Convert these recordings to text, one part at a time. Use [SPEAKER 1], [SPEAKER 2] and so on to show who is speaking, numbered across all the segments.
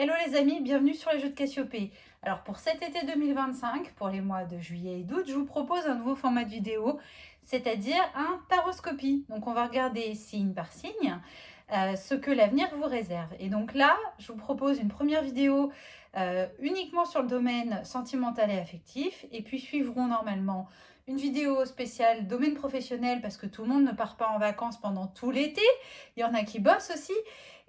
[SPEAKER 1] Hello les amis, bienvenue sur les jeux de Cassiopée. Alors pour cet été 2025, pour les mois de juillet et d'août, je vous propose un nouveau format de vidéo, c'est-à-dire un taroscopie. Donc on va regarder signe par signe ce que l'avenir vous réserve. Et donc là, je vous propose une première vidéo uniquement sur le domaine sentimental et affectif, et puis suivront normalement une vidéo spéciale domaine professionnel parce que tout le monde ne part pas en vacances pendant tout l'été, il y en a qui bossent aussi.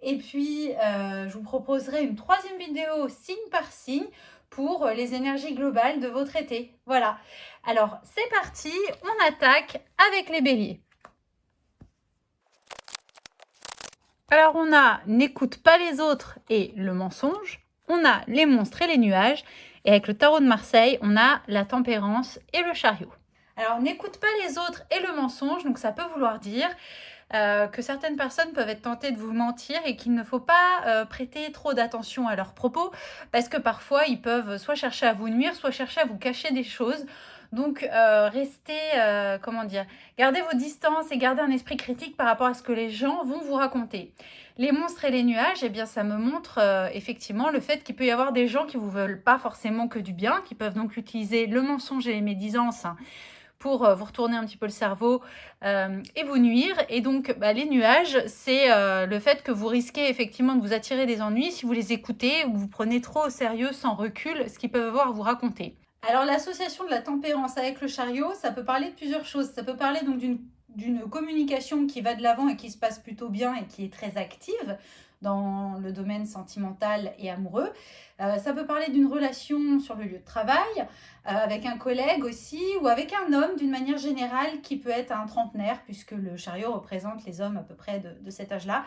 [SPEAKER 1] Et puis, je vous proposerai une troisième vidéo signe par signe pour les énergies globales de votre été. Voilà. Alors, c'est parti, on attaque avec les béliers. Alors, on a n'écoute pas les autres et le mensonge. On a les monstres et les nuages. Et avec le tarot de Marseille, on a la tempérance et le chariot. Alors, n'écoute pas les autres et le mensonge. Donc, ça peut vouloir dire que certaines personnes peuvent être tentées de vous mentir et qu'il ne faut pas prêter trop d'attention à leurs propos parce que parfois ils peuvent soit chercher à vous nuire, soit chercher à vous cacher des choses. Donc gardez vos distances et gardez un esprit critique par rapport à ce que les gens vont vous raconter. Les monstres et les nuages, eh bien ça me montre effectivement le fait qu'il peut y avoir des gens qui vous veulent pas forcément que du bien, qui peuvent donc utiliser le mensonge et les médisances pour vous retourner un petit peu le cerveau et vous nuire. Et donc, les nuages, c'est le fait que vous risquez effectivement de vous attirer des ennuis si vous les écoutez ou vous prenez trop au sérieux sans recul ce qu'ils peuvent avoir à vous raconter. Alors, l'association de la tempérance avec le chariot, ça peut parler de plusieurs choses. Ça peut parler donc d'une communication qui va de l'avant et qui se passe plutôt bien et qui est très active dans le domaine sentimental et amoureux. Ça peut parler d'une relation sur le lieu de travail, avec un collègue aussi, ou avec un homme d'une manière générale qui peut être un trentenaire, puisque le chariot représente les hommes à peu près de cet âge-là.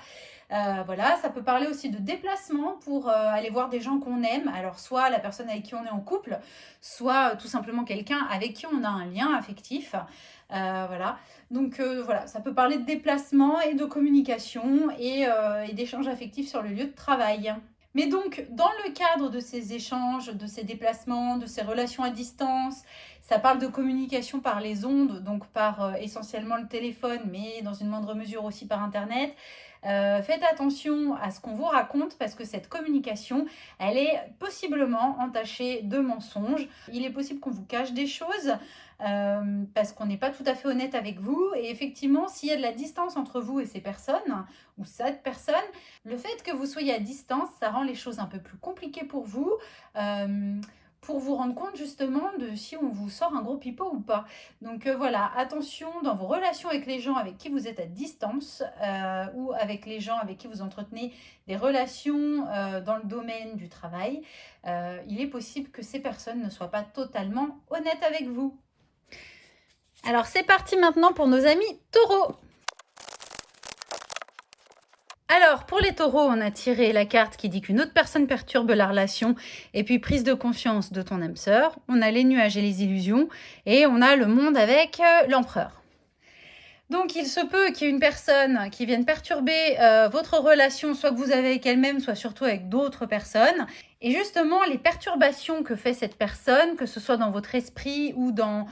[SPEAKER 1] Voilà, ça peut parler aussi de déplacement pour aller voir des gens qu'on aime. Alors soit la personne avec qui on est en couple, soit tout simplement quelqu'un avec qui on a un lien affectif. Voilà. Donc voilà, ça peut parler de déplacement et de communication et d'échanges affectifs sur le lieu de travail. Mais donc, dans le cadre de ces échanges, de ces déplacements, de ces relations à distance, ça parle de communication par les ondes, donc par essentiellement le téléphone, mais dans une moindre mesure aussi par Internet. Faites attention à ce qu'on vous raconte parce que cette communication, elle est possiblement entachée de mensonges. Il est possible qu'on vous cache des choses parce qu'on n'est pas tout à fait honnête avec vous. Et effectivement, s'il y a de la distance entre vous et ces personnes ou cette personne, le fait que vous soyez à distance, ça rend les choses un peu plus compliquées pour vous. Pour vous rendre compte justement de si on vous sort un gros pipeau ou pas. Donc voilà, attention dans vos relations avec les gens avec qui vous êtes à distance ou avec les gens avec qui vous entretenez des relations dans le domaine du travail. Il est possible que ces personnes ne soient pas totalement honnêtes avec vous. Alors c'est parti maintenant pour nos amis taureaux. Alors, pour les taureaux, on a tiré la carte qui dit qu'une autre personne perturbe la relation et puis prise de conscience de ton âme sœur. On a les nuages et les illusions et on a le monde avec l'empereur. Donc, il se peut qu'il y ait une personne qui vienne perturber votre relation, soit que vous avez avec elle-même, soit surtout avec d'autres personnes. Et justement, les perturbations que fait cette personne, que ce soit dans votre esprit ou dans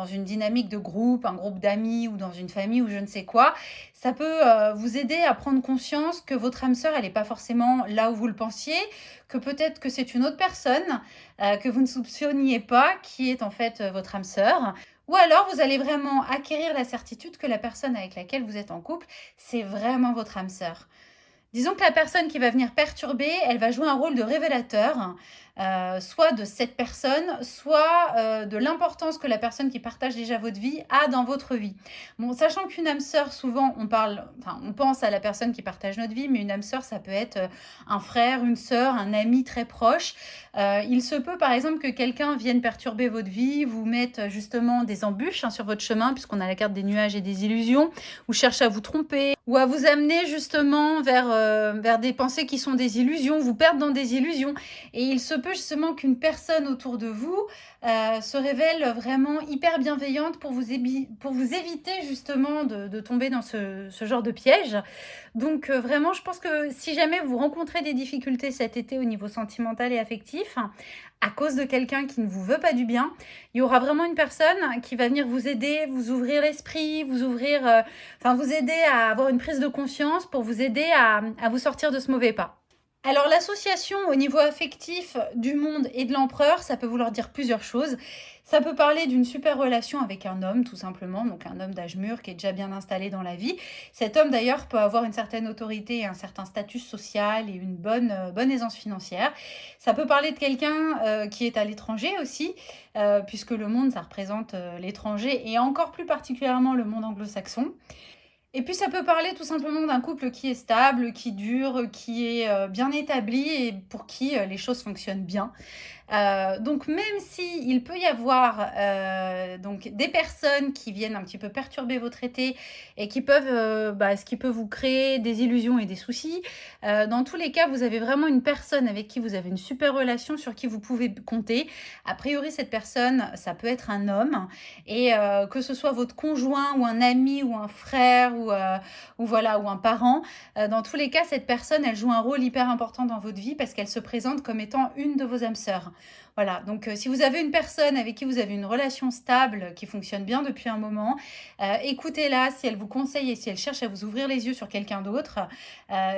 [SPEAKER 1] une dynamique de groupe, un groupe d'amis ou dans une famille ou je ne sais quoi, ça peut vous aider à prendre conscience que votre âme sœur, elle n'est pas forcément là où vous le pensiez, que peut-être que c'est une autre personne que vous ne soupçonniez pas qui est en fait votre âme sœur. Ou alors, vous allez vraiment acquérir la certitude que la personne avec laquelle vous êtes en couple, c'est vraiment votre âme sœur. Disons que la personne qui va venir perturber, elle va jouer un rôle de révélateur, soit de cette personne, soit de l'importance que la personne qui partage déjà votre vie a dans votre vie. Bon, sachant qu'une âme sœur, souvent, on pense à la personne qui partage notre vie, mais une âme sœur, ça peut être un frère, une sœur, un ami très proche. Il se peut, par exemple, que quelqu'un vienne perturber votre vie, vous mette justement des embûches sur votre chemin, puisqu'on a la carte des nuages et des illusions, ou cherche à vous tromper, ou à vous amener justement vers des pensées qui sont des illusions, vous perdre dans des illusions. Et il se peut justement qu'une personne autour de vous se révèle vraiment hyper bienveillante pour vous éviter justement de tomber dans ce genre de piège. Donc vraiment, je pense que si jamais vous rencontrez des difficultés cet été au niveau sentimental et affectif, à cause de quelqu'un qui ne vous veut pas du bien, il y aura vraiment une personne qui va venir vous aider, vous ouvrir l'esprit, vous aider à avoir une prise de conscience pour vous aider à vous sortir de ce mauvais pas. Alors l'association au niveau affectif du monde et de l'empereur, ça peut vouloir dire plusieurs choses. Ça peut parler d'une super relation avec un homme, tout simplement, donc un homme d'âge mûr qui est déjà bien installé dans la vie. Cet homme d'ailleurs peut avoir une certaine autorité et un certain statut social et une bonne aisance financière. Ça peut parler de quelqu'un qui est à l'étranger aussi, puisque le monde, ça représente l'étranger et encore plus particulièrement le monde anglo-saxon. Et puis ça peut parler tout simplement d'un couple qui est stable, qui dure, qui est bien établi et pour qui les choses fonctionnent bien. Donc même si il peut y avoir donc des personnes qui viennent un petit peu perturber votre été et qui peuvent, ce qui peut vous créer des illusions et des soucis, dans tous les cas, vous avez vraiment une personne avec qui vous avez une super relation, sur qui vous pouvez compter. A priori, cette personne, ça peut être un homme et que ce soit votre conjoint ou un ami ou un frère ou voilà ou un parent, dans tous les cas, cette personne, elle joue un rôle hyper important dans votre vie parce qu'elle se présente comme étant une de vos âmes sœurs. Voilà, donc si vous avez une personne avec qui vous avez une relation stable, qui fonctionne bien depuis un moment, écoutez-la si elle vous conseille et si elle cherche à vous ouvrir les yeux sur quelqu'un d'autre.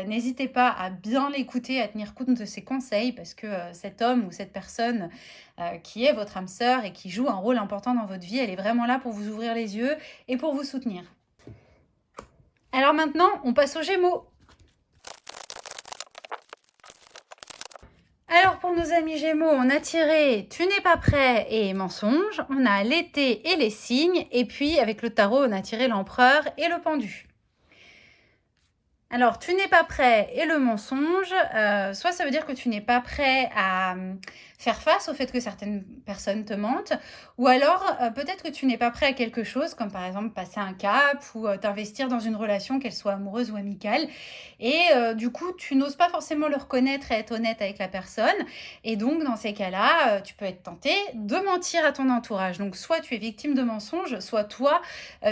[SPEAKER 1] N'hésitez pas à bien l'écouter, à tenir compte de ses conseils parce que cet homme ou cette personne qui est votre âme sœur et qui joue un rôle important dans votre vie, elle est vraiment là pour vous ouvrir les yeux et pour vous soutenir. Alors maintenant, on passe aux Gémeaux. Alors pour nos amis Gémeaux, on a tiré Tu n'es pas prêt et Mensonge, on a l'été et les signes, et puis avec le tarot, on a tiré l'empereur et le pendu. Alors, tu n'es pas prêt et le mensonge, soit ça veut dire que tu n'es pas prêt à faire face au fait que certaines personnes te mentent, ou alors peut-être que tu n'es pas prêt à quelque chose, comme par exemple passer un cap ou t'investir dans une relation, qu'elle soit amoureuse ou amicale, et du coup, tu n'oses pas forcément le reconnaître et être honnête avec la personne, et donc dans ces cas-là, tu peux être tenté de mentir à ton entourage. Donc soit tu es victime de mensonges, soit toi,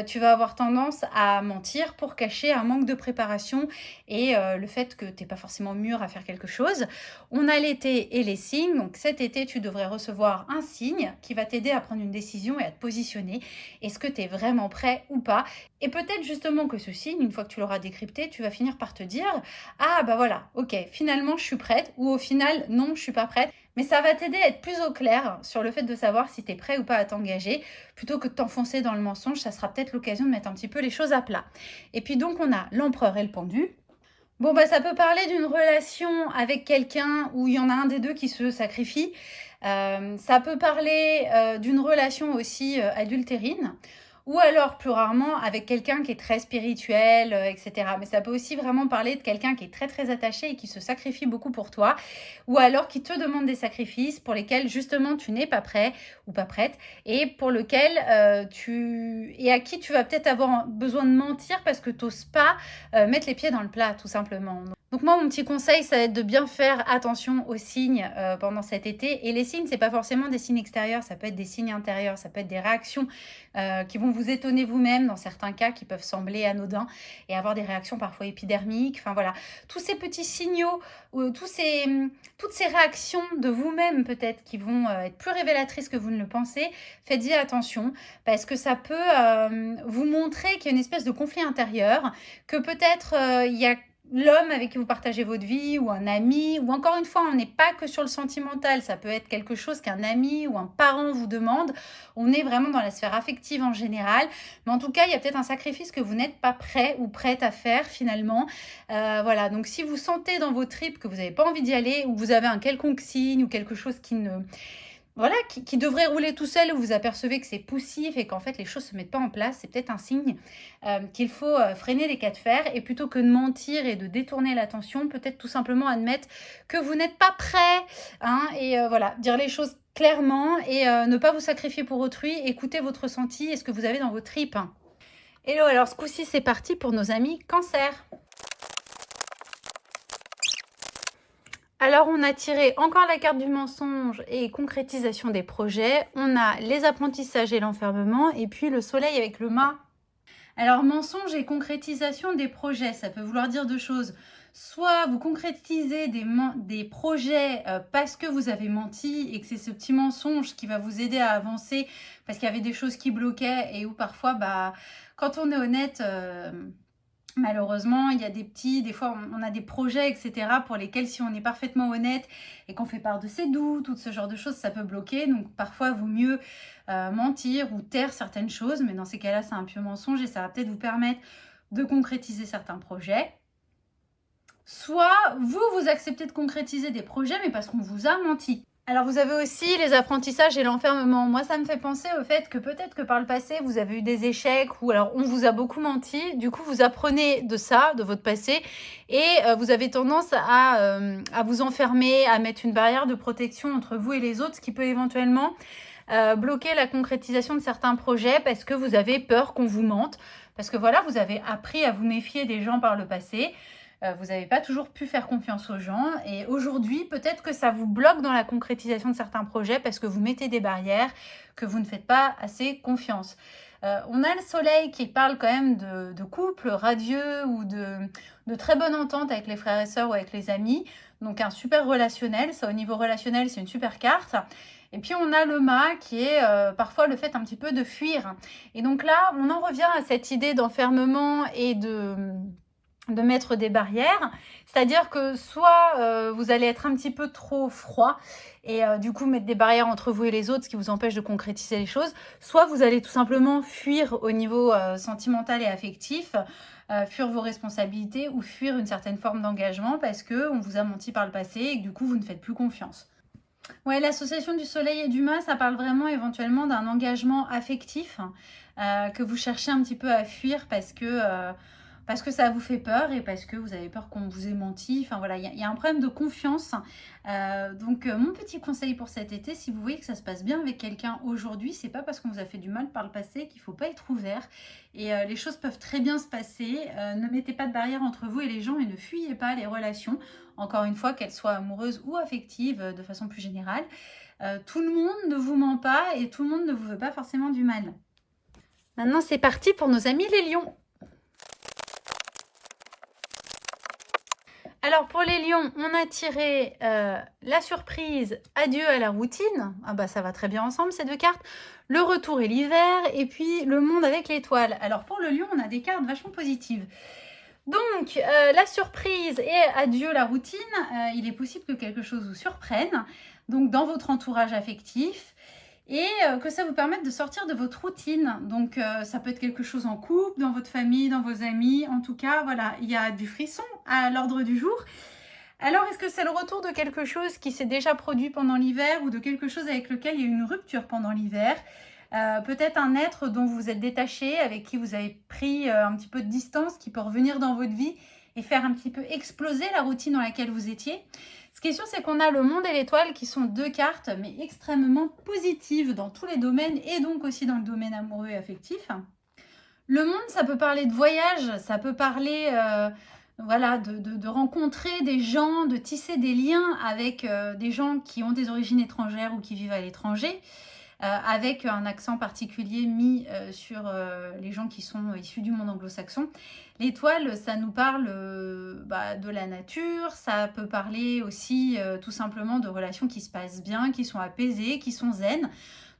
[SPEAKER 1] tu vas avoir tendance à mentir pour cacher un manque de préparation et le fait que tu n'es pas forcément mûr à faire quelque chose. On a l'été et les signes. Donc cet été, tu devrais recevoir un signe qui va t'aider à prendre une décision et à te positionner. Est-ce que tu es vraiment prêt ou pas? Et peut-être justement que ce signe, une fois que tu l'auras décrypté, tu vas finir par te dire « Ah bah voilà, ok, finalement je suis prête » ou au final « Non, je suis pas prête ». Mais ça va t'aider à être plus au clair sur le fait de savoir si tu es prêt ou pas à t'engager. Plutôt que de t'enfoncer dans le mensonge, ça sera peut-être l'occasion de mettre un petit peu les choses à plat. Et puis donc on a l'empereur et le pendu. Bon bah ça peut parler d'une relation avec quelqu'un où il y en a un des deux qui se sacrifie. Ça peut parler d'une relation aussi adultérine. Ou alors, plus rarement, avec quelqu'un qui est très spirituel, etc. Mais ça peut aussi vraiment parler de quelqu'un qui est très très attaché et qui se sacrifie beaucoup pour toi. Ou alors qui te demande des sacrifices pour lesquels justement tu n'es pas prêt ou pas prête. Et pour lequel et à qui tu vas peut-être avoir besoin de mentir parce que tu n'oses pas mettre les pieds dans le plat, tout simplement. Donc moi, mon petit conseil, ça va être de bien faire attention aux signes pendant cet été. Et les signes, c'est pas forcément des signes extérieurs, ça peut être des signes intérieurs, ça peut être des réactions qui vont vous étonner vous-même dans certains cas, qui peuvent sembler anodins et avoir des réactions parfois épidermiques. Enfin voilà, tous ces petits signaux, toutes ces réactions de vous-même peut-être qui vont être plus révélatrices que vous ne le pensez, faites-y attention parce que ça peut vous montrer qu'il y a une espèce de conflit intérieur, que peut-être il y a l'homme avec qui vous partagez votre vie ou un ami, ou encore une fois, on n'est pas que sur le sentimental, ça peut être quelque chose qu'un ami ou un parent vous demande. On est vraiment dans la sphère affective en général, mais en tout cas, il y a peut-être un sacrifice que vous n'êtes pas prêt ou prête à faire finalement. Voilà, donc si vous sentez dans vos tripes que vous n'avez pas envie d'y aller, ou que vous avez un quelconque signe ou quelque chose qui ne... Voilà, qui devrait rouler tout seul, où vous apercevez que c'est poussif et qu'en fait les choses ne se mettent pas en place, c'est peut-être un signe qu'il faut freiner les cas de fer et plutôt que de mentir et de détourner l'attention, peut-être tout simplement admettre que vous n'êtes pas prêt et voilà, dire les choses clairement et ne pas vous sacrifier pour autrui, écoutez votre ressenti et ce que vous avez dans vos tripes. Hello, alors ce coup-ci c'est parti pour nos amis Cancer. Alors, on a tiré encore la carte du mensonge et concrétisation des projets. On a les apprentissages et l'enfermement et puis le soleil avec le mât. Alors, mensonge et concrétisation des projets, ça peut vouloir dire deux choses. Soit vous concrétisez des projets parce que vous avez menti et que c'est ce petit mensonge qui va vous aider à avancer parce qu'il y avait des choses qui bloquaient et où parfois, quand on est honnête... Malheureusement, il y a des fois, on a des projets, etc., pour lesquels, si on est parfaitement honnête et qu'on fait part de ses doutes, tout ce genre de choses, ça peut bloquer. Donc, parfois, il vaut mieux mentir ou taire certaines choses. Mais dans ces cas-là, c'est un pieux mensonge et ça va peut-être vous permettre de concrétiser certains projets. Soit vous acceptez de concrétiser des projets, mais parce qu'on vous a menti. Alors, vous avez aussi les apprentissages et l'enfermement. Moi, ça me fait penser au fait que peut-être que par le passé, vous avez eu des échecs ou alors on vous a beaucoup menti. Du coup, vous apprenez de ça, de votre passé, et vous avez tendance à vous enfermer, à mettre une barrière de protection entre vous et les autres, ce qui peut éventuellement bloquer la concrétisation de certains projets parce que vous avez peur qu'on vous mente. Parce que voilà, vous avez appris à vous méfier des gens par le passé. Vous n'avez pas toujours pu faire confiance aux gens et aujourd'hui, peut-être que ça vous bloque dans la concrétisation de certains projets parce que vous mettez des barrières, que vous ne faites pas assez confiance. On a le soleil qui parle quand même de couple radieux ou de très bonne entente avec les frères et sœurs ou avec les amis. Donc un super relationnel, ça au niveau relationnel, c'est une super carte. Et puis on a le mât qui est parfois le fait un petit peu de fuir. Et donc là, on en revient à cette idée d'enfermement et de mettre des barrières, c'est-à-dire que soit vous allez être un petit peu trop froid et du coup mettre des barrières entre vous et les autres, ce qui vous empêche de concrétiser les choses, soit vous allez tout simplement fuir au niveau sentimental et affectif, fuir vos responsabilités ou fuir une certaine forme d'engagement parce qu'on vous a menti par le passé et que du coup vous ne faites plus confiance. Ouais, l'association du soleil et du mât, ça parle vraiment éventuellement d'un engagement affectif que vous cherchez un petit peu à fuir parce que ça vous fait peur et parce que vous avez peur qu'on vous ait menti. Enfin voilà, il y a un problème de confiance. Donc mon petit conseil pour cet été, si vous voyez que ça se passe bien avec quelqu'un aujourd'hui, c'est pas parce qu'on vous a fait du mal par le passé qu'il faut pas être ouvert. Et les choses peuvent très bien se passer. Ne mettez pas de barrière entre vous et les gens et ne fuyez pas les relations. Encore une fois, qu'elles soient amoureuses ou affectives, de façon plus générale. Tout le monde ne vous ment pas et tout le monde ne vous veut pas forcément du mal. Maintenant, c'est parti pour nos amis les lions. Alors pour les lions, on a tiré la surprise, adieu à la routine. Ah bah ça va très bien ensemble ces deux cartes. Le retour et l'hiver et puis le monde avec l'étoile. Alors pour le lion, on a des cartes vachement positives. Donc la surprise et adieu la routine, il est possible que quelque chose vous surprenne. Donc dans votre entourage affectif. Et que ça vous permette de sortir de votre routine. Donc ça peut être quelque chose en couple, dans votre famille, dans vos amis. En tout cas, voilà, il y a du frisson à l'ordre du jour. Alors, est-ce que c'est le retour de quelque chose qui s'est déjà produit pendant l'hiver ou de quelque chose avec lequel il y a eu une rupture pendant l'hiver? Peut-être un être dont vous êtes détaché, avec qui vous avez pris un petit peu de distance, qui peut revenir dans votre vie et faire un petit peu exploser la routine dans laquelle vous étiez. Ce qui est sûr, c'est qu'on a le monde et l'étoile qui sont deux cartes, mais extrêmement positives dans tous les domaines et donc aussi dans le domaine amoureux et affectif. Le monde, ça peut parler de voyage, ça peut parler voilà, de rencontrer des gens, de tisser des liens avec des gens qui ont des origines étrangères ou qui vivent à l'étranger. Avec un accent particulier mis sur les gens qui sont issus du monde anglo-saxon. L'étoile, ça nous parle de la nature, ça peut parler aussi tout simplement de relations qui se passent bien, qui sont apaisées, qui sont zen.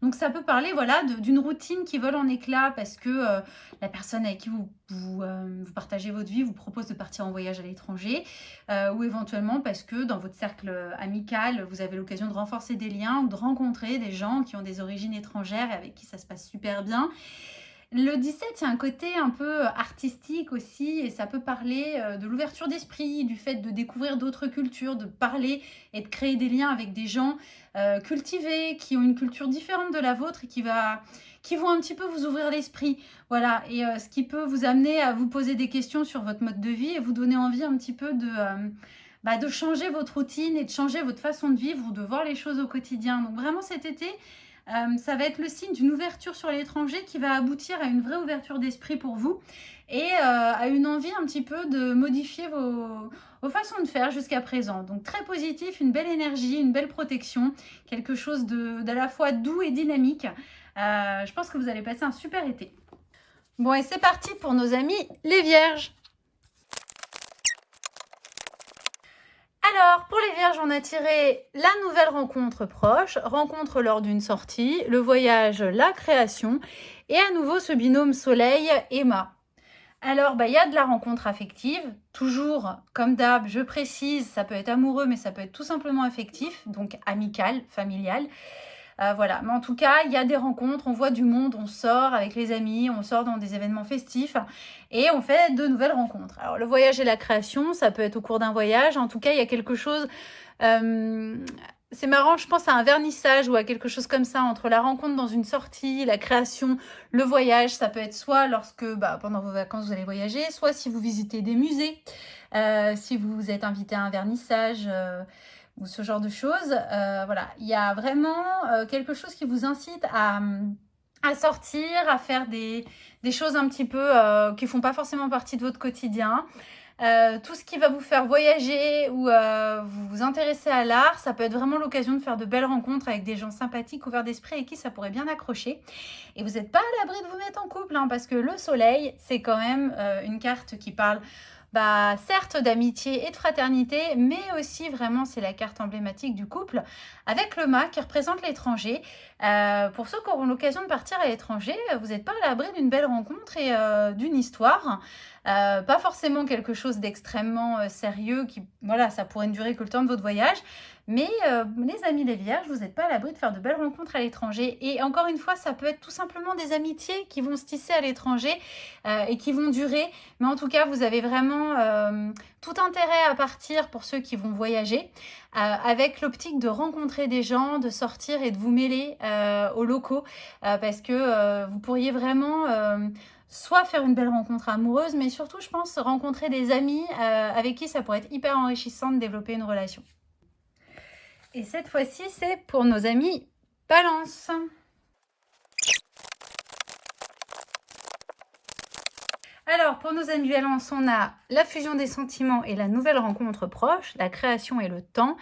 [SPEAKER 1] Donc ça peut parler voilà, d'une routine qui vole en éclats parce que la personne avec qui vous partagez votre vie vous propose de partir en voyage à l'étranger ou éventuellement parce que dans votre cercle amical, vous avez l'occasion de renforcer des liens ou de rencontrer des gens qui ont des origines étrangères et avec qui ça se passe super bien. Le 17, il y a un côté un peu artistique aussi et ça peut parler de l'ouverture d'esprit, du fait de découvrir d'autres cultures, de parler et de créer des liens avec des gens cultivés, qui ont une culture différente de la vôtre et qui vont un petit peu vous ouvrir l'esprit. Voilà, et ce qui peut vous amener à vous poser des questions sur votre mode de vie et vous donner envie un petit peu de changer votre routine et de changer votre façon de vivre ou de voir les choses au quotidien. Donc vraiment cet été, ça va être le signe d'une ouverture sur l'étranger qui va aboutir à une vraie ouverture d'esprit pour vous et à une envie un petit peu de modifier vos façons de faire jusqu'à présent. Donc très positif, une belle énergie, une belle protection, quelque chose d'à la fois doux et dynamique. Je pense que vous allez passer un super été. Bon et c'est parti pour nos amis les vierges. Alors, pour les vierges, on a tiré la nouvelle rencontre proche, rencontre lors d'une sortie, le voyage, la création, et à nouveau ce binôme soleil et mât. Alors, il y a de la rencontre affective. Toujours, comme d'hab, je précise, ça peut être amoureux, mais ça peut être tout simplement affectif, donc amical, familial. Voilà, mais en tout cas, il y a des rencontres, on voit du monde, on sort avec les amis, on sort dans des événements festifs et on fait de nouvelles rencontres. Alors, le voyage et la création, ça peut être au cours d'un voyage. En tout cas, il y a quelque chose... c'est marrant, je pense à un vernissage ou à quelque chose comme ça, entre la rencontre dans une sortie, la création, le voyage. Ça peut être soit lorsque, pendant vos vacances, vous allez voyager, soit si vous visitez des musées, si vous êtes invité à un vernissage... ou ce genre de choses. Voilà, il y a vraiment quelque chose qui vous incite à sortir, à faire des choses un petit peu qui font pas forcément partie de votre quotidien. Tout ce qui va vous faire voyager ou vous intéresser à l'art, ça peut être vraiment l'occasion de faire de belles rencontres avec des gens sympathiques, ouverts d'esprit et qui ça pourrait bien accrocher. Et vous n'êtes pas à l'abri de vous mettre en couple, hein, parce que le soleil, c'est quand même une carte qui parle certes d'amitié et de fraternité, mais aussi vraiment c'est la carte emblématique du couple avec le mât qui représente l'étranger. Pour ceux qui auront l'occasion de partir à l'étranger, vous n'êtes pas à l'abri d'une belle rencontre et d'une histoire. Pas forcément quelque chose d'extrêmement sérieux qui, voilà, ça pourrait ne durer que le temps de votre voyage. Mais les amis les vierges, vous n'êtes pas à l'abri de faire de belles rencontres à l'étranger. Et encore une fois, ça peut être tout simplement des amitiés qui vont se tisser à l'étranger et qui vont durer. Mais en tout cas, vous avez vraiment tout intérêt à partir pour ceux qui vont voyager, avec l'optique de rencontrer des gens, de sortir et de vous mêler aux locaux, parce que vous pourriez vraiment... soit faire une belle rencontre amoureuse, mais surtout, je pense, rencontrer des amis avec qui ça pourrait être hyper enrichissant de développer une relation. Et cette fois-ci, c'est pour nos amis Balance. Alors, pour nos amis Balance, on a la fusion des sentiments et la nouvelle rencontre proche, la création et le temps.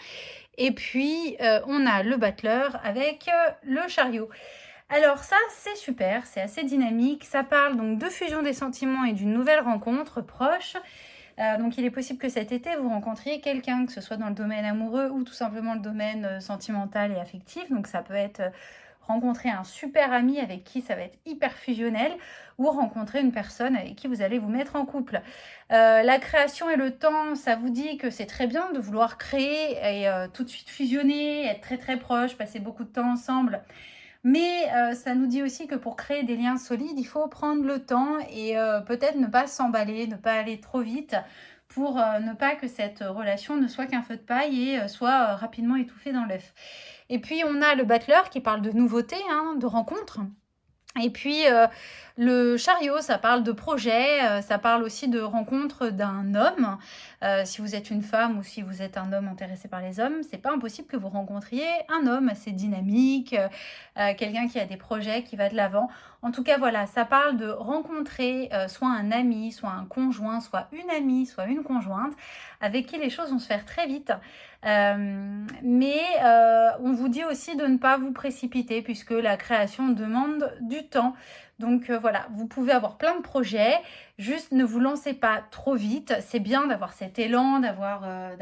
[SPEAKER 1] Et puis, on a le battleur avec le chariot. Alors ça, c'est super, c'est assez dynamique. Ça parle donc de fusion des sentiments et d'une nouvelle rencontre proche. Donc il est possible que cet été, vous rencontriez quelqu'un, que ce soit dans le domaine amoureux ou tout simplement le domaine sentimental et affectif. Donc ça peut être rencontrer un super ami avec qui ça va être hyper fusionnel ou rencontrer une personne avec qui vous allez vous mettre en couple. La création et le temps, ça vous dit que c'est très bien de vouloir créer et tout de suite fusionner, être très très proche, passer beaucoup de temps ensemble. Mais ça nous dit aussi que pour créer des liens solides, il faut prendre le temps et peut-être ne pas s'emballer, ne pas aller trop vite pour ne pas que cette relation ne soit qu'un feu de paille et soit rapidement étouffée dans l'œuf. Et puis on a le battleur qui parle de nouveautés, hein, de rencontres. Et puis le chariot, ça parle de projet, ça parle aussi de rencontre d'un homme. Si vous êtes une femme ou si vous êtes un homme intéressé par les hommes, c'est pas impossible que vous rencontriez un homme assez dynamique, quelqu'un qui a des projets, qui va de l'avant. En tout cas, voilà, ça parle de rencontrer soit un ami, soit un conjoint, soit une amie, soit une conjointe, avec qui les choses vont se faire très vite. Mais on vous dit aussi de ne pas vous précipiter puisque la création demande du temps. Donc voilà, vous pouvez avoir plein de projets, juste ne vous lancez pas trop vite. C'est bien d'avoir cet élan, voilà,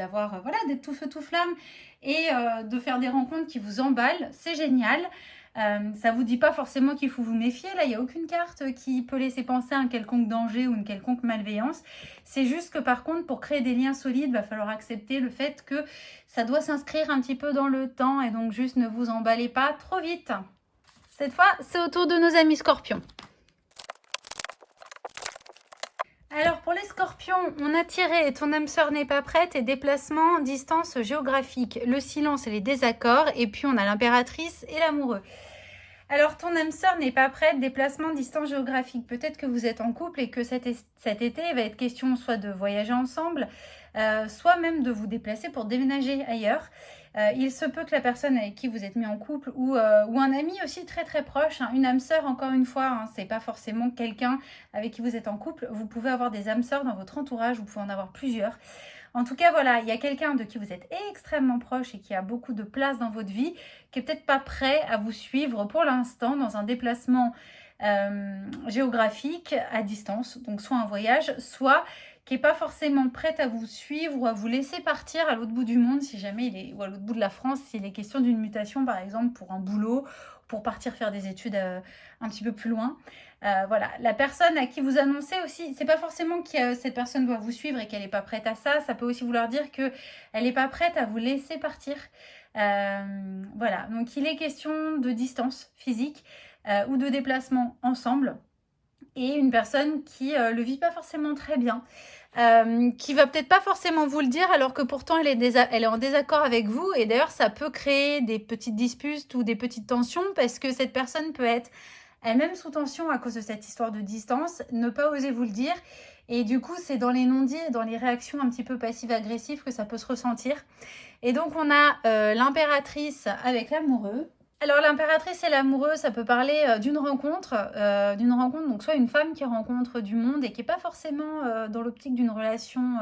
[SPEAKER 1] d'être tout feu tout flamme et de faire des rencontres qui vous emballent, c'est génial. Ça vous dit pas forcément qu'il faut vous méfier. Là, il n'y a aucune carte qui peut laisser penser à un quelconque danger ou une quelconque malveillance. C'est juste que par contre, pour créer des liens solides, il va falloir accepter le fait que ça doit s'inscrire un petit peu dans le temps et donc juste ne vous emballez pas trop vite. Cette fois, c'est au tour de nos amis scorpions. Alors pour les scorpions, on a tiré ton âme sœur n'est pas prête et déplacement, distance géographique, le silence et les désaccords, et puis on a l'impératrice et l'amoureux. Alors ton âme sœur n'est pas prête, déplacement, distance géographique. Peut-être que vous êtes en couple et que cet été, il va être question soit de voyager ensemble, soit même de vous déplacer pour déménager ailleurs. Il se peut que la personne avec qui vous êtes mis en couple ou un ami aussi très très proche, hein, une âme sœur encore une fois, hein, c'est pas forcément quelqu'un avec qui vous êtes en couple, vous pouvez avoir des âmes sœurs dans votre entourage, vous pouvez en avoir plusieurs. En tout cas, voilà, il y a quelqu'un de qui vous êtes extrêmement proche et qui a beaucoup de place dans votre vie, qui est peut-être pas prêt à vous suivre pour l'instant dans un déplacement géographique à distance, donc soit un voyage, soit qui n'est pas forcément prête à vous suivre ou à vous laisser partir à l'autre bout du monde, si jamais ou à l'autre bout de la France, s'il est question d'une mutation, par exemple, pour un boulot, pour partir faire des études un petit peu plus loin. Voilà, la personne à qui vous annoncez aussi, c'est pas forcément que cette personne doit vous suivre et qu'elle n'est pas prête à ça, ça peut aussi vouloir dire qu'elle n'est pas prête à vous laisser partir. Voilà, donc il est question de distance physique ou de déplacement ensemble, et une personne qui le vit pas forcément très bien, qui va peut-être pas forcément vous le dire alors que pourtant elle est en désaccord avec vous, et d'ailleurs ça peut créer des petites disputes ou des petites tensions parce que cette personne peut être elle-même sous tension à cause de cette histoire de distance, ne pas oser vous le dire, et du coup c'est dans les non-dits et dans les réactions un petit peu passives-agressives que ça peut se ressentir. Et donc on a l'impératrice avec l'amoureux. Alors l'impératrice et l'amoureux, ça peut parler d'une rencontre, donc soit une femme qui rencontre du monde et qui n'est pas forcément dans l'optique d'une relation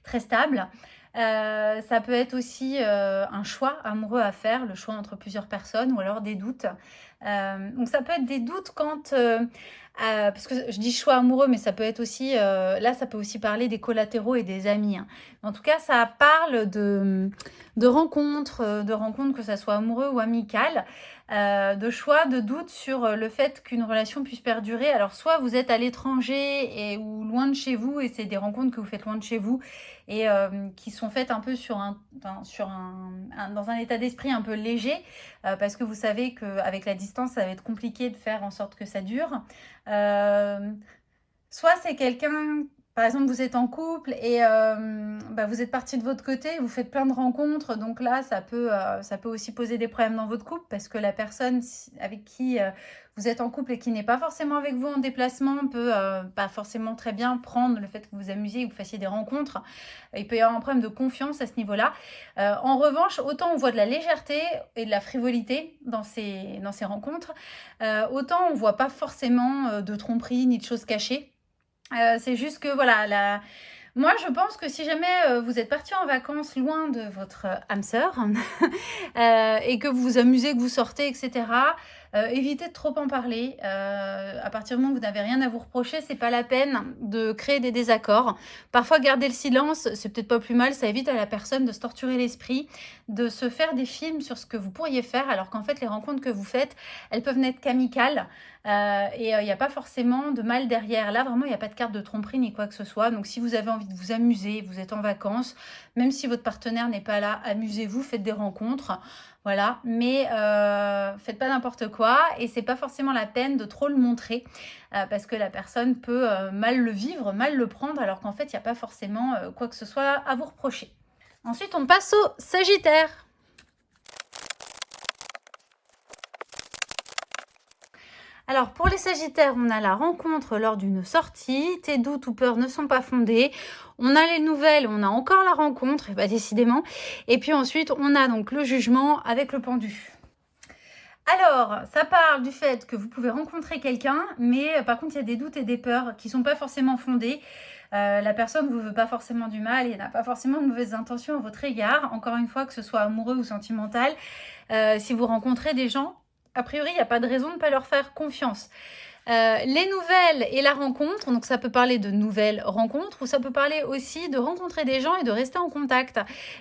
[SPEAKER 1] très stable. Ça peut être aussi un choix amoureux à faire, le choix entre plusieurs personnes, ou alors des doutes. Donc ça peut être des doutes quand... parce que je dis choix amoureux, mais ça peut être aussi... là, ça peut aussi parler des collatéraux et des amis, hein. En tout cas, ça parle de rencontres, que ça soit amoureux ou amical, de choix, de doutes sur le fait qu'une relation puisse perdurer. Alors, soit vous êtes à l'étranger ou loin de chez vous, et c'est des rencontres que vous faites loin de chez vous, et qui sont faites un peu dans un état d'esprit un peu léger, parce que vous savez qu'avec la distance, ça va être compliqué de faire en sorte que ça dure. Soit c'est quelqu'un, par exemple, vous êtes en couple et vous êtes parti de votre côté, vous faites plein de rencontres, donc là, ça peut aussi poser des problèmes dans votre couple, parce que la personne avec qui vous êtes en couple et qui n'est pas forcément avec vous en déplacement peut pas forcément très bien prendre le fait que vous vous amusiez et que vous fassiez des rencontres. Il peut y avoir un problème de confiance à ce niveau-là. En revanche, autant on voit de la légèreté et de la frivolité dans ces rencontres, autant on ne voit pas forcément de tromperie ni de choses cachées. C'est juste que voilà, moi je pense que si jamais vous êtes parti en vacances loin de votre âme sœur et que vous vous amusez, que vous sortez, etc., évitez de trop en parler. À partir du moment où vous n'avez rien à vous reprocher, c'est pas la peine de créer des désaccords. Parfois, garder le silence, c'est peut-être pas plus mal. Ça évite à la personne de se torturer l'esprit, de se faire des films sur ce que vous pourriez faire, alors qu'en fait, les rencontres que vous faites, elles peuvent n'être qu'amicales. Et il n'y a pas forcément de mal derrière. Là, vraiment, il n'y a pas de carte de tromperie ni quoi que ce soit. Donc, si vous avez envie de vous amuser, vous êtes en vacances, même si votre partenaire n'est pas là, amusez-vous, faites des rencontres. Voilà, mais faites pas n'importe quoi, et c'est pas forcément la peine de trop le montrer parce que la personne peut mal le vivre, mal le prendre, alors qu'en fait, il n'y a pas forcément quoi que ce soit à vous reprocher. Ensuite, on passe au Sagittaire. Alors, pour les Sagittaires, on a la rencontre lors d'une sortie. Tes doutes ou peurs ne sont pas fondés. On a les nouvelles, on a encore la rencontre, et décidément. Et puis ensuite, on a donc le jugement avec le pendu. Alors, ça parle du fait que vous pouvez rencontrer quelqu'un, mais par contre, il y a des doutes et des peurs qui ne sont pas forcément fondés. La personne ne vous veut pas forcément du mal et n'a pas forcément de mauvaises intentions à votre égard. Encore une fois, que ce soit amoureux ou sentimental, si vous rencontrez des gens, a priori, il n'y a pas de raison de ne pas leur faire confiance. Les nouvelles et la rencontre, donc ça peut parler de nouvelles rencontres, ou ça peut parler aussi de rencontrer des gens et de rester en contact.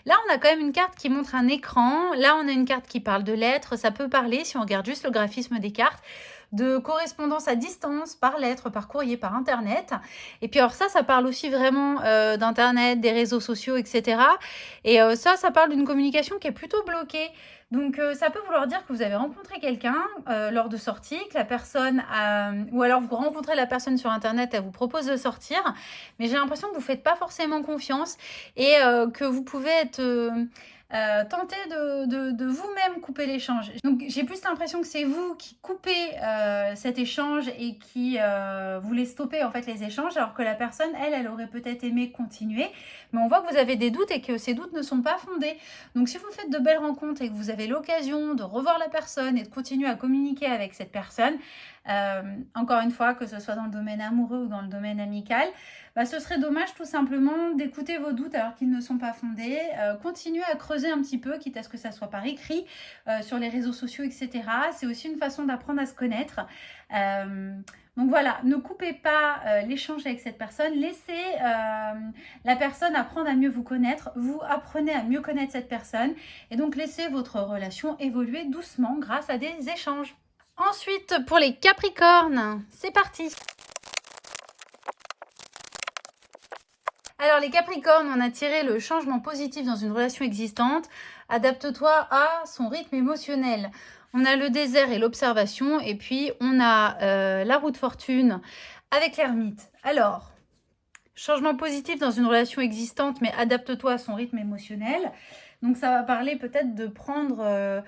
[SPEAKER 1] Là, on a quand même une carte qui montre un écran. Là, on a une carte qui parle de lettres. Ça peut parler, si on regarde juste le graphisme des cartes, de correspondance à distance, par lettre, par courrier, par Internet. Et puis alors ça parle aussi vraiment d'Internet, des réseaux sociaux, etc. Et ça parle d'une communication qui est plutôt bloquée. Donc ça peut vouloir dire que vous avez rencontré quelqu'un lors de sortie, que la personne ou alors vous rencontrez la personne sur Internet, elle vous propose de sortir, mais j'ai l'impression que vous ne faites pas forcément confiance et que vous pouvez être... tenter de vous-même couper l'échange. Donc j'ai plus l'impression que c'est vous qui coupez cet échange et qui voulez stopper en fait les échanges, alors que la personne, elle aurait peut-être aimé continuer, mais on voit que vous avez des doutes et que ces doutes ne sont pas fondés. Donc si vous faites de belles rencontres et que vous avez l'occasion de revoir la personne et de continuer à communiquer avec cette personne, encore une fois, que ce soit dans le domaine amoureux ou dans le domaine amical, ce serait dommage tout simplement d'écouter vos doutes alors qu'ils ne sont pas fondés. Continuez à creuser un petit peu, quitte à ce que ça soit par écrit, sur les réseaux sociaux, etc. C'est aussi une façon d'apprendre à se connaître. Donc voilà, ne coupez pas l'échange avec cette personne, laissez la personne apprendre à mieux vous connaître, vous apprenez à mieux connaître cette personne et donc laissez votre relation évoluer doucement grâce à des échanges. Ensuite, pour les Capricornes, c'est parti! Alors les Capricornes, on a tiré le changement positif dans une relation existante. Adapte-toi à son rythme émotionnel. On a le désert et l'observation, et puis on a la roue de fortune avec l'ermite. Alors, changement positif dans une relation existante, mais adapte-toi à son rythme émotionnel. Donc ça va parler peut-être de prendre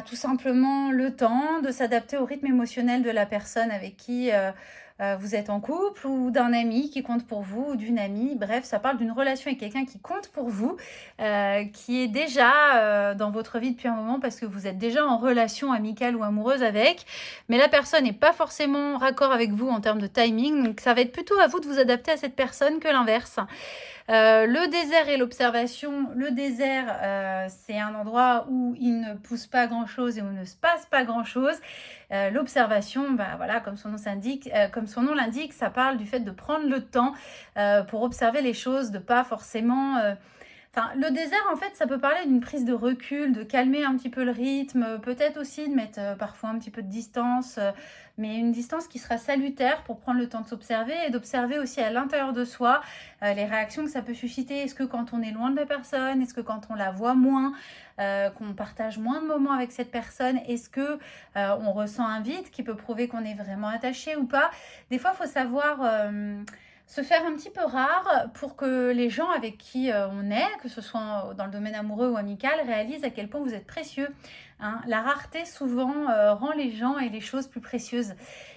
[SPEAKER 1] tout simplement le temps de s'adapter au rythme émotionnel de la personne avec qui vous êtes en couple, ou d'un ami qui compte pour vous, ou d'une amie. Bref, ça parle d'une relation avec quelqu'un qui compte pour vous, qui est déjà dans votre vie depuis un moment parce que vous êtes déjà en relation amicale ou amoureuse avec, mais la personne n'est pas forcément raccord avec vous en termes de timing, donc ça va être plutôt à vous de vous adapter à cette personne que l'inverse. Le désert et l'observation. Le désert, c'est un endroit où il ne pousse pas grand-chose et où il ne se passe pas grand-chose. L'observation, voilà, comme son nom l'indique, ça parle du fait de prendre le temps pour observer les choses, de pas forcément... le désert, en fait, ça peut parler d'une prise de recul, de calmer un petit peu le rythme, peut-être aussi de mettre parfois un petit peu de distance, mais une distance qui sera salutaire pour prendre le temps de s'observer et d'observer aussi à l'intérieur de soi les réactions que ça peut susciter. Est-ce que quand on est loin de la personne, est-ce que quand on la voit moins, qu'on partage moins de moments avec cette personne, est-ce que on ressent un vide qui peut prouver qu'on est vraiment attaché ou pas? Des fois, il faut savoir... se faire un petit peu rare pour que les gens avec qui on est, que ce soit dans le domaine amoureux ou amical, réalisent à quel point vous êtes précieux. Hein. La rareté souvent rend les gens et les choses plus précieuses.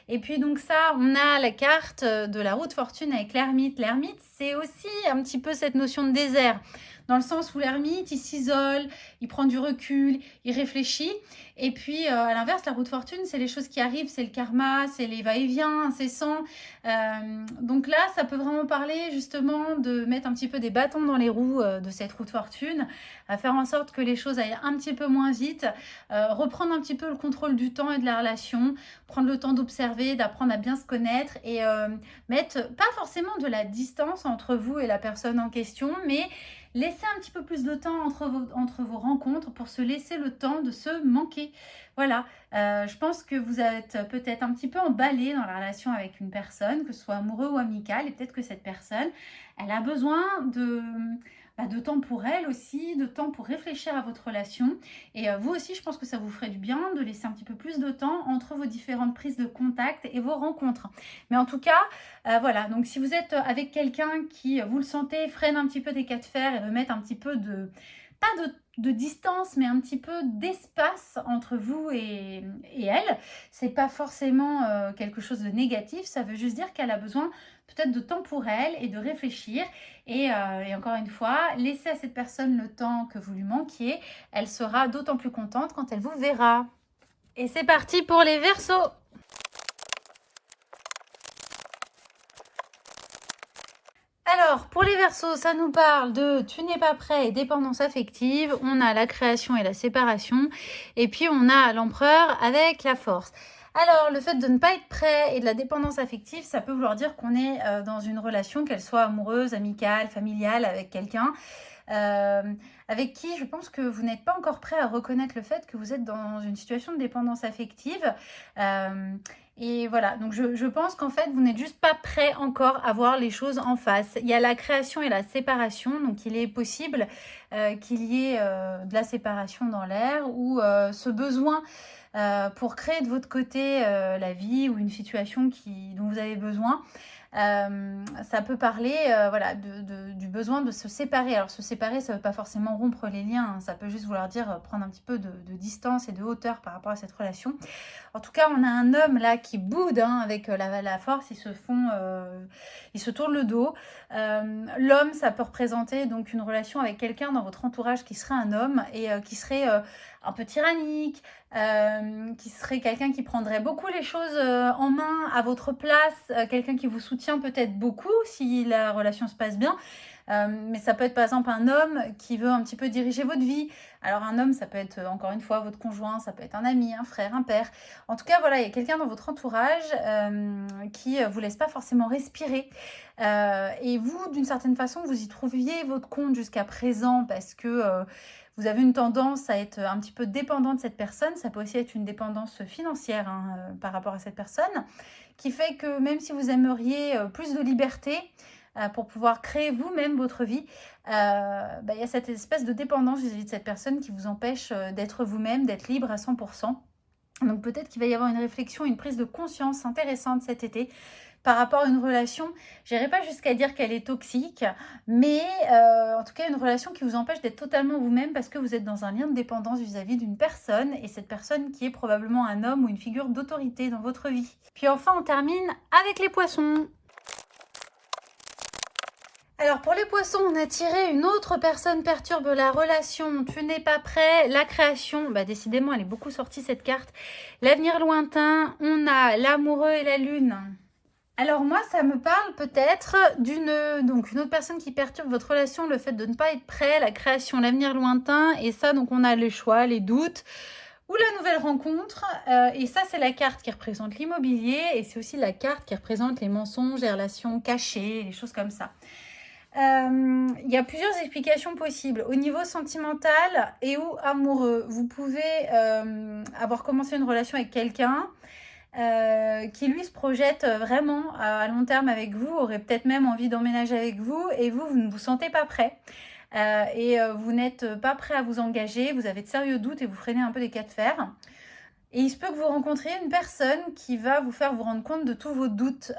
[SPEAKER 1] Et puis donc ça, on a la carte de la roue de fortune avec l'ermite. L'ermite, c'est aussi un petit peu cette notion de désert, dans le sens où l'ermite, il s'isole, il prend du recul, il réfléchit. Et puis, à l'inverse, la roue de fortune, c'est les choses qui arrivent, c'est le karma, c'est les va-et-vient incessants. Donc là, ça peut vraiment parler justement de mettre un petit peu des bâtons dans les roues de cette roue de fortune, à faire en sorte que les choses aillent un petit peu moins vite, reprendre un petit peu le contrôle du temps et de la relation, prendre le temps d'observer, d'apprendre à bien se connaître et mettre pas forcément de la distance entre vous et la personne en question, mais laissez un petit peu plus de temps entre vos rencontres pour se laisser le temps de se manquer. Voilà, je pense que vous êtes peut-être un petit peu emballé dans la relation avec une personne, que ce soit amoureux ou amical, et peut-être que cette personne, elle a besoin de temps pour elle aussi, de temps pour réfléchir à votre relation. Et vous aussi, je pense que ça vous ferait du bien de laisser un petit peu plus de temps entre vos différentes prises de contact et vos rencontres. Mais en tout cas, voilà, donc si vous êtes avec quelqu'un qui, vous le sentez, freine un petit peu des cas de fer et veut mettre un petit peu pas de distance, mais un petit peu d'espace entre vous et elle, c'est pas forcément quelque chose de négatif, ça veut juste dire qu'elle a besoin peut-être de temps pour elle et de réfléchir. Et encore une fois, laissez à cette personne le temps que vous lui manquiez, elle sera d'autant plus contente quand elle vous verra. Et c'est parti pour les Verseaux. Alors, pour les Verseaux, ça nous parle de tu n'es pas prêt et dépendance affective. On a la création et la séparation. Et puis, on a l'empereur avec la force. Alors, le fait de ne pas être prêt et de la dépendance affective, ça peut vouloir dire qu'on est dans une relation, qu'elle soit amoureuse, amicale, familiale, avec quelqu'un, avec qui je pense que vous n'êtes pas encore prêt à reconnaître le fait que vous êtes dans une situation de dépendance affective. Et voilà, donc je pense qu'en fait, vous n'êtes juste pas prêt encore à voir les choses en face. Il y a la création et la séparation, donc il est possible qu'il y ait de la séparation dans l'air ou ce besoin pour créer de votre côté la vie ou une situation dont vous avez besoin. Ça peut parler voilà, du besoin de se séparer. Alors se séparer, ça ne veut pas forcément rompre les liens, hein. Ça peut juste vouloir dire prendre un petit peu de distance et de hauteur par rapport à cette relation. En tout cas, on a un homme là qui boude hein, avec la force, ils se tournent le dos. L'homme, ça peut représenter donc une relation avec quelqu'un dans votre entourage qui serait un homme et qui serait un peu tyrannique, qui serait quelqu'un qui prendrait beaucoup les choses en main à votre place, quelqu'un qui vous soutient peut-être beaucoup si la relation se passe bien, Mais ça peut être par exemple un homme qui veut un petit peu diriger votre vie. Alors un homme, ça peut être encore une fois votre conjoint, ça peut être un ami, un frère, un père. En tout cas, voilà, il y a quelqu'un dans votre entourage qui vous laisse pas forcément respirer. Et vous, d'une certaine façon, vous y trouviez votre compte jusqu'à présent parce que vous avez une tendance à être un petit peu dépendant de cette personne. Ça peut aussi être une dépendance financière par rapport à cette personne, qui fait que même si vous aimeriez plus de liberté pour pouvoir créer vous-même votre vie, il y a cette espèce de dépendance vis-à-vis de cette personne qui vous empêche d'être vous-même, d'être libre à 100%. Donc peut-être qu'il va y avoir une réflexion, une prise de conscience intéressante cet été par rapport à une relation. Je n'irai pas jusqu'à dire qu'elle est toxique, mais en tout cas une relation qui vous empêche d'être totalement vous-même parce que vous êtes dans un lien de dépendance vis-à-vis d'une personne, et cette personne qui est probablement un homme ou une figure d'autorité dans votre vie. Puis enfin, on termine avec les poissons. Alors pour les poissons, on a tiré une autre personne perturbe la relation, tu n'es pas prêt, la création, décidément elle est beaucoup sortie cette carte, l'avenir lointain, on a l'amoureux et la lune. Alors moi ça me parle peut-être d'une autre personne qui perturbe votre relation, le fait de ne pas être prêt, la création, l'avenir lointain, et ça donc on a les choix, les doutes, ou la nouvelle rencontre, et ça c'est la carte qui représente l'immobilier, et c'est aussi la carte qui représente les mensonges, les relations cachées, les choses comme ça. Il y a plusieurs explications possibles. Au niveau sentimental et ou amoureux, vous pouvez avoir commencé une relation avec quelqu'un qui lui se projette vraiment à long terme avec vous, aurait peut-être même envie d'emménager avec vous, et vous ne vous sentez pas prêt. Vous n'êtes pas prêt à vous engager, vous avez de sérieux doutes et vous freinez un peu des cas de fer. Et il se peut que vous rencontriez une personne qui va vous faire vous rendre compte de tous vos doutes.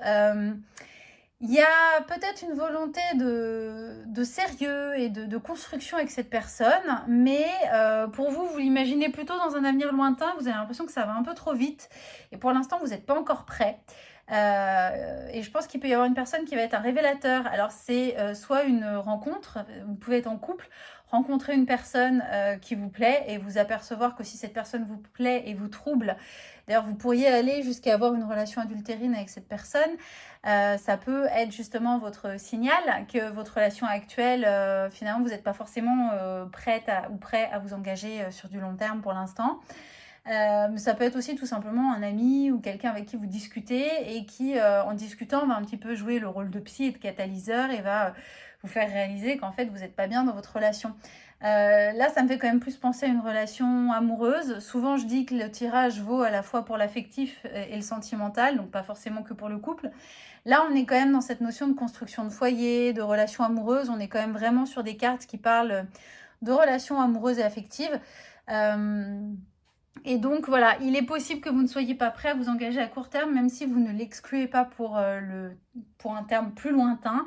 [SPEAKER 1] Il y a peut-être une volonté de sérieux et de construction avec cette personne, mais pour vous, vous l'imaginez plutôt dans un avenir lointain, vous avez l'impression que ça va un peu trop vite, et pour l'instant, vous n'êtes pas encore prêt. Et je pense qu'il peut y avoir une personne qui va être un révélateur. Alors c'est soit une rencontre, vous pouvez être en couple, rencontrer une personne qui vous plaît et vous apercevoir que si cette personne vous plaît et vous trouble, d'ailleurs vous pourriez aller jusqu'à avoir une relation adultérine avec cette personne. Ça peut être justement votre signal que votre relation actuelle, finalement vous n'êtes pas forcément prête ou prêt à vous engager sur du long terme pour l'instant. Ça peut être aussi tout simplement un ami ou quelqu'un avec qui vous discutez et qui, en discutant, va un petit peu jouer le rôle de psy et de catalyseur et va vous faire réaliser qu'en fait, vous n'êtes pas bien dans votre relation. Là, ça me fait quand même plus penser à une relation amoureuse. Souvent, je dis que le tirage vaut à la fois pour l'affectif et le sentimental, donc pas forcément que pour le couple. Là, on est quand même dans cette notion de construction de foyer, de relation amoureuse. On est quand même vraiment sur des cartes qui parlent de relations amoureuses et affectives. Et donc voilà, il est possible que vous ne soyez pas prêt à vous engager à court terme, même si vous ne l'excluez pas pour un terme plus lointain.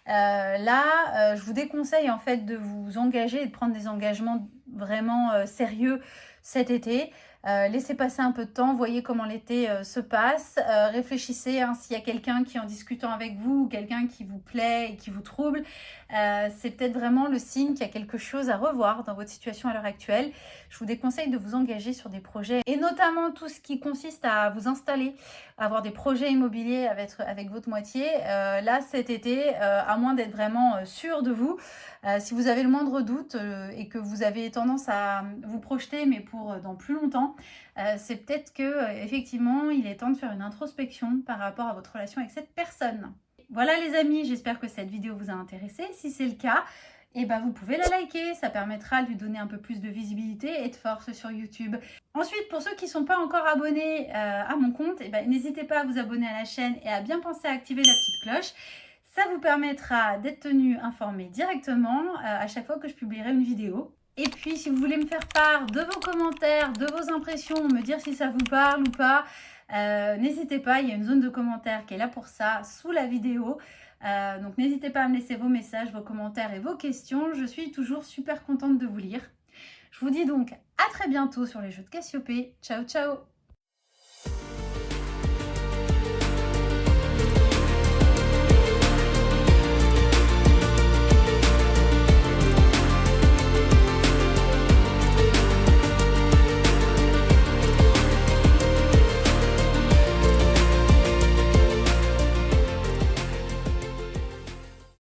[SPEAKER 1] Je vous déconseille en fait de vous engager et de prendre des engagements vraiment sérieux cet été. Laissez passer un peu de temps, voyez comment l'été se passe, réfléchissez s'il y a quelqu'un qui, en discutant avec vous, ou quelqu'un qui vous plaît et qui vous trouble, c'est peut-être vraiment le signe qu'il y a quelque chose à revoir dans votre situation à l'heure actuelle. Je vous déconseille de vous engager sur des projets, et notamment tout ce qui consiste à vous installer, à avoir des projets immobiliers avec votre moitié. Là cet été, à moins d'être vraiment sûr de vous, si vous avez le moindre doute et que vous avez tendance à vous projeter, mais pour dans plus longtemps, c'est peut-être que effectivement il est temps de faire une introspection par rapport à votre relation avec cette personne. Voilà les amis, j'espère que cette vidéo vous a intéressé. Si c'est le cas, vous pouvez la liker, ça permettra de lui donner un peu plus de visibilité et de force sur YouTube. Ensuite, pour ceux qui ne sont pas encore abonnés à mon compte, n'hésitez pas à vous abonner à la chaîne et à bien penser à activer la petite cloche. Ça vous permettra d'être tenu informé directement à chaque fois que je publierai une vidéo. Et puis, si vous voulez me faire part de vos commentaires, de vos impressions, me dire si ça vous parle ou pas, n'hésitez pas, il y a une zone de commentaires qui est là pour ça, sous la vidéo. Donc n'hésitez pas à me laisser vos messages, vos commentaires et vos questions. Je suis toujours super contente de vous lire. Je vous dis donc à très bientôt sur les jeux de Cassiopée. Ciao, ciao!